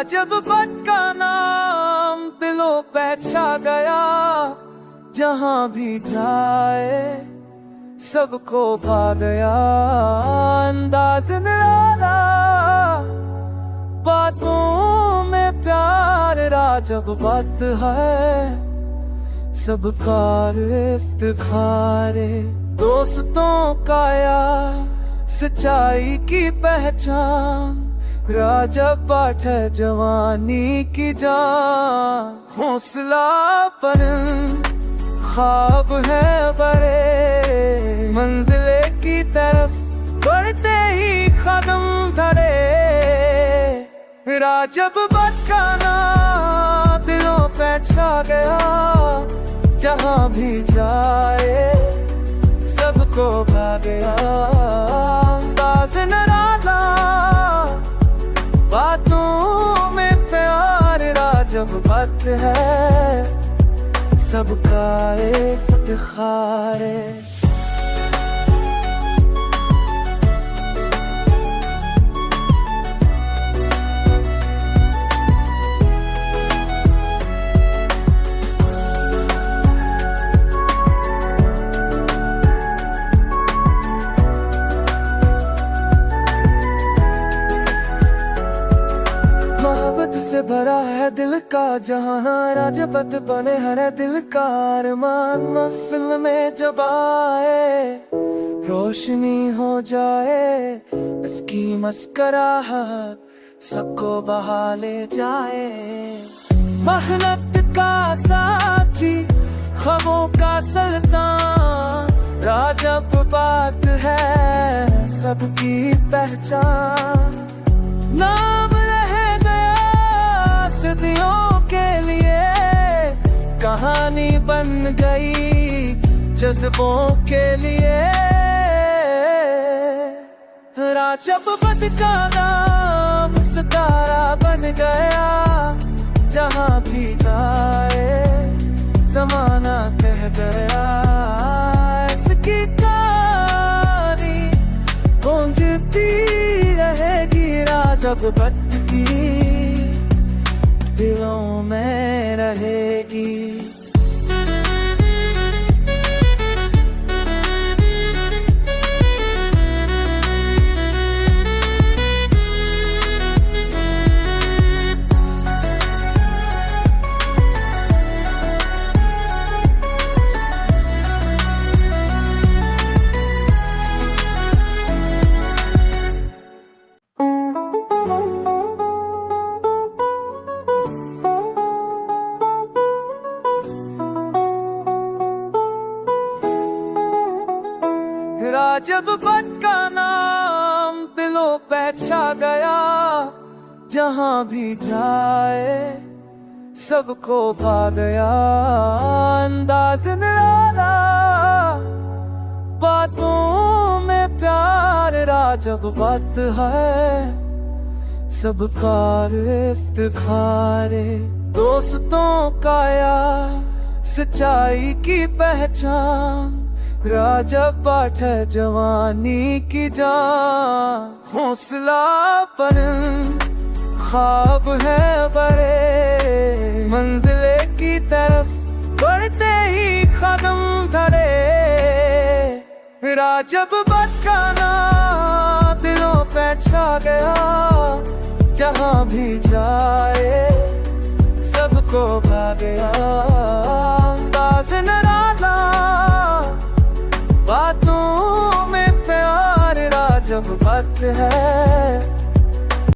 राजब भट्ट का नाम दिलों पे छा गया, जहां भी जाए सबको भा गया। अंदाज निराला, बातों में प्यार, राजब भट्ट है सबका इफ्तिखार। दोस्तों का यार, सच्चाई की पहचान, राजब भट्ट है जवानी की जान। हौसला बुलंद, ख्वाब है बड़े, मंजिले की तरफ बढ़ते ही कदम धरे। राजब भट्ट का नाम दिलों पे छा गया, जहां भी जाए सबको भा गया। अंदाज निराला, बातों में प्यार, राजब भट्ट है सबका इफ्तिखार। से भरा है दिल का जहां, राजब भट्ट बने हर दिल का अरमान। महफिल में जब आए रोशनी हो जाए, इसकी मुस्कुराहट सबको बहा ले जाए। मेहनत का साथी, ख्वाबों का सुल्तान, राजब भट्ट है सबकी पहचान। नाम सदियों के लिए कहानी बन गई, जज्बों के लिए। राजब भट्ट का नाम सितारा बन गया, जहां भी जाए जमाना कह गया। इसकी कहानी गूंजती रहेगी, राजब भट्ट की दिलों में रहेगी। राजब भट्ट का नाम दिलों पे छा गया, जहां भी जाए सबको भा गया। अंदाज निराला, बातों में प्यार, राजब भट्ट है सबका इफ्तिखार। दोस्तों का यार, सच्चाई की पहचान, राजब भट्ट है जवानी की जान। हौसला बुलंद, ख्वाब है बड़े, मंजिले की तरफ बढ़ते ही कदम धरे। राजब भट्ट का नाम दिलों पे छा गया, जहां भी जाए सबको भा गया। अंदाज निराला, बातों में प्यार, राजब भट्ट है